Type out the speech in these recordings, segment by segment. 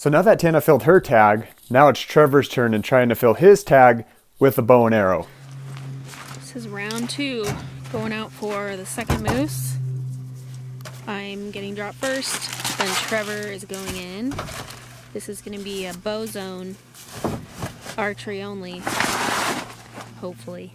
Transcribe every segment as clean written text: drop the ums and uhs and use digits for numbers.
So now that Tana filled her tag, now it's Trevor's turn in trying to fill his tag with a bow and arrow. This is round 2, going out for the second moose. I'm getting dropped first, then Trevor is going in. This is going to be a bow zone, archery only, hopefully.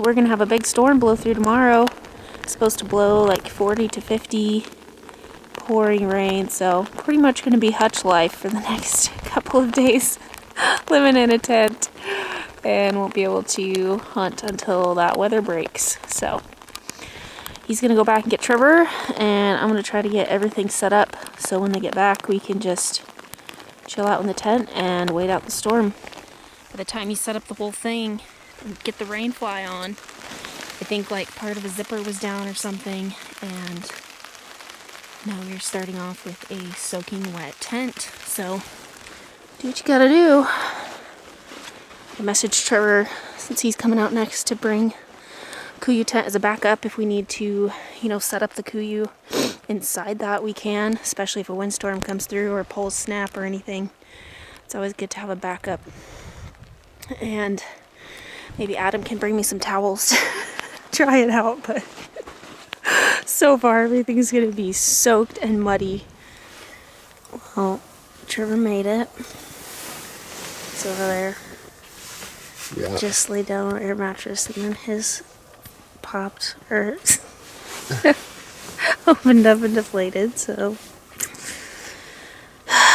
We're gonna have a big storm blow through tomorrow. It's supposed to blow like 40 to 50, pouring rain, so pretty much gonna be hutch life for the next couple of days, living in a tent, and won't be able to hunt until that weather breaks. So he's gonna go back and get Trevor, and I'm gonna try to get everything set up so when they get back we can just chill out in the tent and wait out the storm. By the time he set up the whole thing and get the rain fly on, I think like part of a zipper was down or something, and now we're starting off with a soaking wet tent. So do what you gotta do. I messaged Trevor since he's coming out next to bring Kuyu tent as a backup if we need to, set up the Kuyu inside that we can, especially if a windstorm comes through or poles snap or anything. It's always good to have a backup. And maybe Adam can bring me some towels. Try it out, but so far everything's gonna be soaked and muddy. Well, Trevor made it. It's over there. Yeah. Just laid down on an air mattress, and then his popped or opened up and deflated. So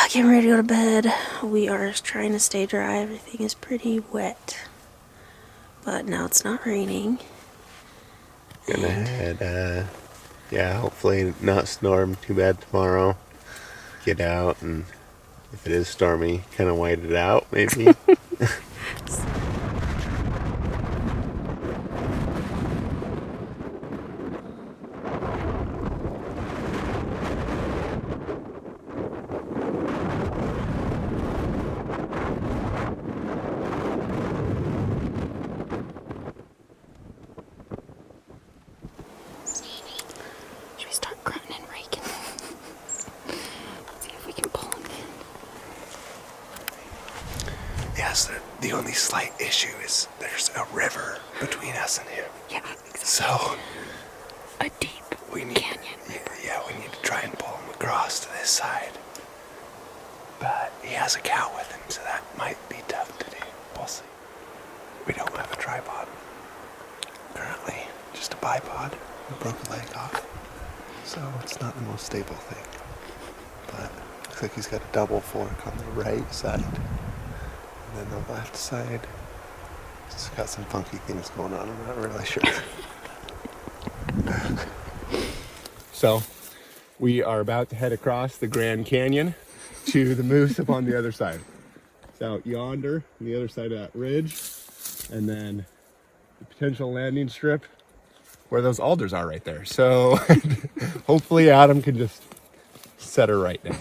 getting ready to go to bed. We are trying to stay dry. Everything is pretty wet, but now it's not raining. Gonna head, hopefully not storm too bad tomorrow. Get out, and if it is stormy, kind of wait it out, maybe. Yes, the only slight issue is there's a river between us and him. Yeah, exactly. So a deep canyon. Yeah, we need to try and pull him across to this side. But he has a cow with him, so that might be tough to do. We'll see. We don't have a tripod currently, just a bipod. We broke a leg off, so it's not the most stable thing. But looks like he's got a double fork on the right side. And then the left side, it's got some funky things going on. I'm not really sure. So, we are about to head across the Grand Canyon to the moose up on the other side. It's out yonder, on the other side of that ridge, and then the potential landing strip where those alders are right there. So, hopefully Adam can just set her right now.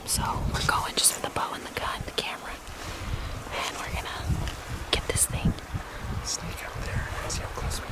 So we're going just with the bow and the gun, the camera, and we're gonna get this thing. Sneak up there and see how close we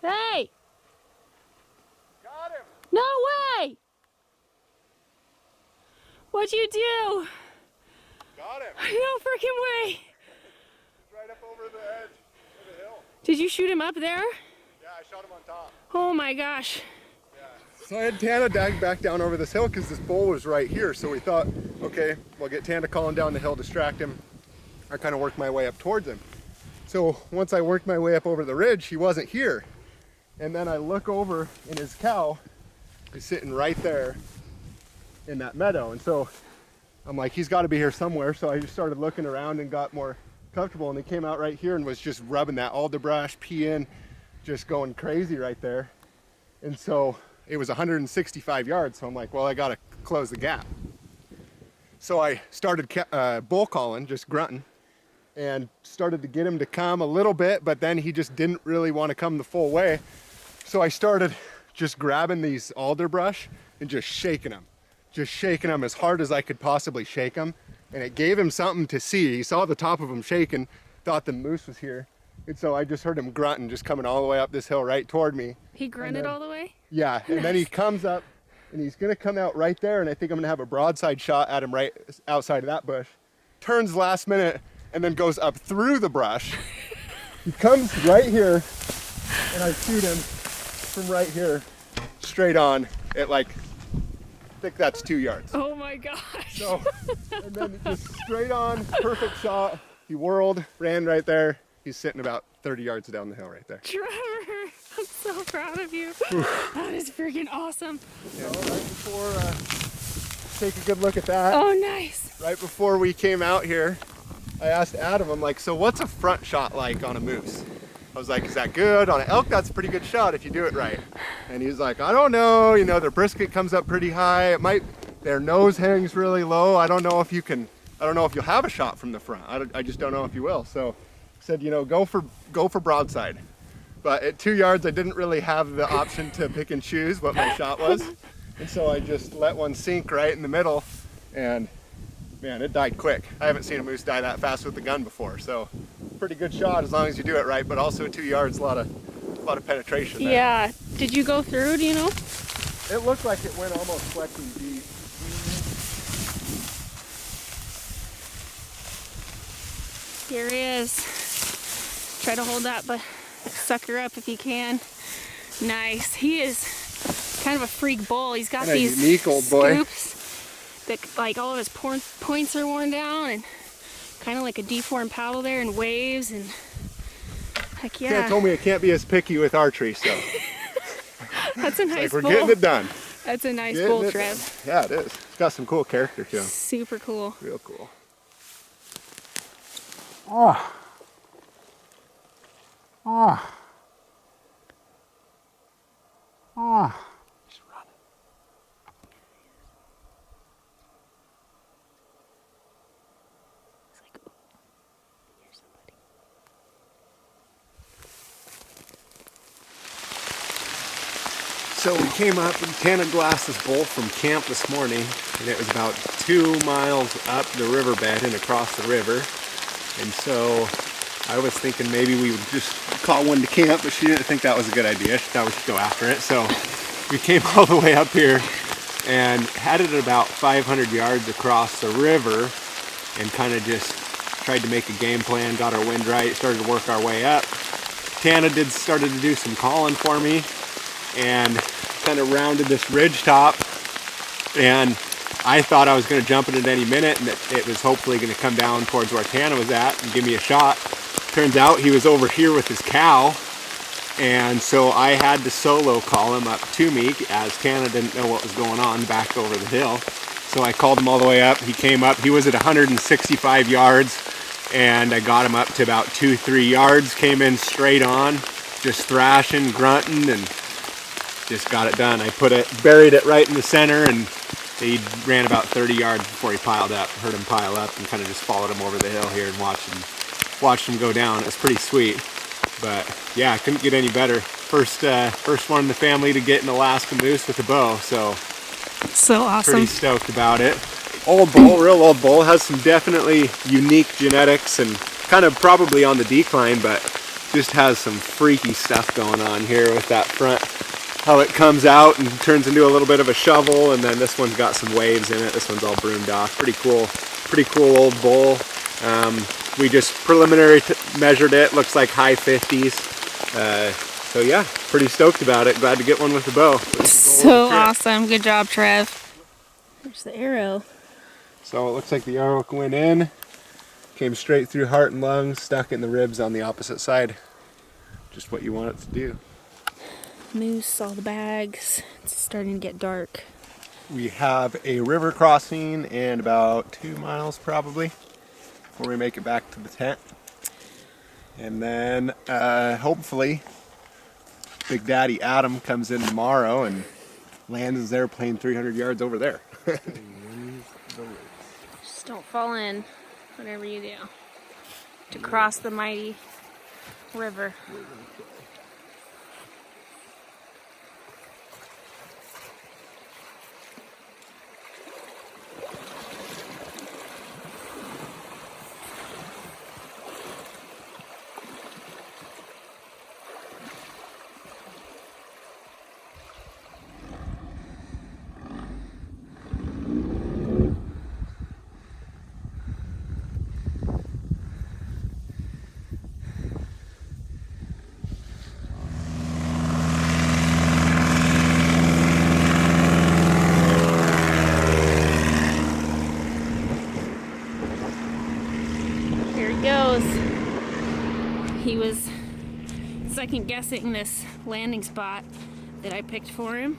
Hey! Got him. No way! What'd you do? Got him. No freaking way! He's right up over the edge of the hill. Did you shoot him up there? Yeah, I shot him on top. Oh my gosh. So I had Tana dag back down over this hill because this bull was right here. So we thought, okay, we'll get Tana calling down the hill, distract him. I kind of worked my way up towards him. So once I worked my way up over the ridge, he wasn't here. And then I look over and his cow is sitting right there in that meadow. And so I'm like, he's got to be here somewhere. So I just started looking around and got more comfortable. And he came out right here and was just rubbing that alderbrush, peeing, just going crazy right there. And so it was 165 yards. So I'm like, well, I got to close the gap. So I started bull calling, just grunting, and started to get him to come a little bit, but then he just didn't really want to come the full way. So I started just grabbing these alderbrush and just shaking them as hard as I could possibly shake them. And it gave him something to see. He saw the top of them shaking, thought the moose was here. And so I just heard him grunting, just coming all the way up this hill right toward me. He grunted all the way? Yeah, and then he comes up and he's gonna come out right there, and I think I'm gonna have a broadside shot at him right outside of that bush. Turns last minute and then goes up through the brush. He comes right here and I shoot him from right here straight on at like, I think that's 2 yards. Oh my gosh. So, and then just straight on, perfect shot. He whirled, ran right there. He's sitting about 30 yards down the hill right there. Trevor, I'm so proud of you. That is freaking awesome. Yeah, right before, take a good look at that. Oh, nice. Right before we came out here, I asked Adam, I'm like, so what's a front shot like on a moose? I was like, is that good? On an elk, that's a pretty good shot if you do it right. And he's like, I don't know, you know, their brisket comes up pretty high. It might, their nose hangs really low. I don't know if you can, I don't know if you'll have a shot from the front. I just don't know if you will. So I said, you know, go for broadside. But at 2 yards, I didn't really have the option to pick and choose what my shot was. And so I just let one sink right in the middle, and man, it died quick. I haven't seen a moose die that fast with the gun before. So pretty good shot as long as you do it right, but also 2 yards, a lot of penetration there. Yeah. Did you go through, do you know? It looked like it went almost flexing deep. Here he is. Try to hold that sucker up if you can. Nice. He is kind of a freak bull. He's got Kinda these unique old boy. scoops that, like, all of his points are worn down, and kind of like a deformed paddle there, and waves, and Heck Kat yeah. told me I can't be as picky with archery, so That's a nice we're bull. getting it done. That's a nice Getting bull, it Trev. done. Yeah, it is. It's got some cool character to him. Super cool. Real cool. Just run it. It's like, oh, here's somebody. So we came up and Tana glassed this bull from camp this morning, and it was about 2 miles up the riverbed and across the river. And so I was thinking maybe we would just call one to camp, but she didn't think that was a good idea. She thought we should go after it. So we came all the way up here and had it at about 500 yards across the river and kind of just tried to make a game plan, got our wind right, started to work our way up. Tana started to do some calling for me and kind of rounded this ridge top, and I thought I was going to jump in at any minute and that it was hopefully going to come down towards where Tana was at and give me a shot. Turns out he was over here with his cow, and so I had to solo call him up to me as Tana didn't know what was going on back over the hill. So I called him all the way up. He came up. He was at 165 yards, and I got him up to about 2-3 yards, came in straight on, just thrashing, grunting, and just got it done. I buried it right in the center, and he ran about 30 yards before he piled up. Heard him pile up and kind of just followed him over the hill here and watched him go down. It was pretty sweet. But yeah, I couldn't get any better. First one in the family to get an Alaska moose with a bow, so awesome. pretty stoked about it. Old bull, real old bull, has some definitely unique genetics and kind of probably on the decline, but just has some freaky stuff going on here with that front. How it comes out and turns into a little bit of a shovel, and then this one's got some waves in it. This one's all broomed off. Pretty cool old bull. We just preliminary measured it. Looks like high 50s. So yeah, pretty stoked about it. Glad to get one with the bow. So awesome. Good job, Trev. There's the arrow. So it looks like the arrow went in, came straight through heart and lungs, stuck in the ribs on the opposite side. Just what you want it to do. Moose, all the bags. It's starting to get dark. We have a river crossing in about 2 miles probably before we make it back to the tent. And then hopefully Big Daddy Adam comes in tomorrow and lands his airplane 300 yards over there. Just don't fall in, whatever you do, to cross the mighty river. He was second guessing this landing spot that I picked for him,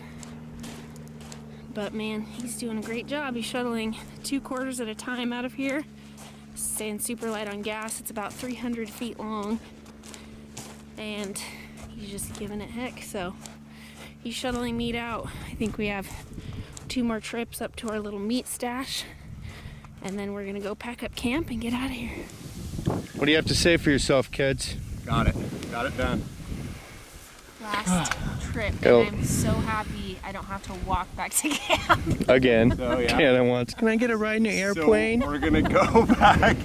but man, he's doing a great job. He's shuttling 2 quarters at a time out of here, staying super light on gas. It's about 300 feet long, and he's just giving it heck. So he's shuttling meat out. I think we have 2 more trips up to our little meat stash, and then we're gonna go pack up camp and get out of here. What do you have to say for yourself, kids? Got it done. Last trip, Go. and I'm so happy I don't have to walk back to camp. Again. So yeah. Canada wants. Can I get a ride in an airplane? So we're gonna go back,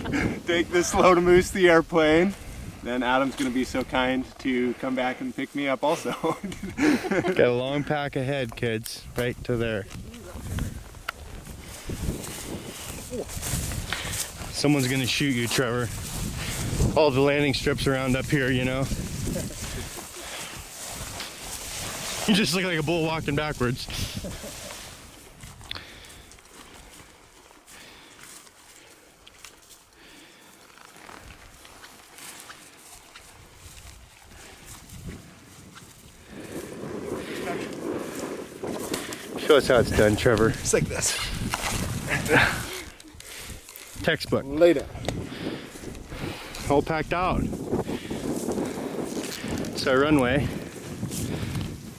take this load of moose to the airplane. Then Adam's gonna be so kind to come back and pick me up also. Got a long pack ahead, kids. Right to there. Someone's gonna shoot you, Trevor. All the landing strips around up here, you know. You just look like a bull walking backwards. Show us how it's done, Trevor. It's like this. Textbook. Lay down. All packed out. It's our runway.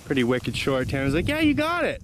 Pretty wicked short. Tanner's like, yeah, you got it.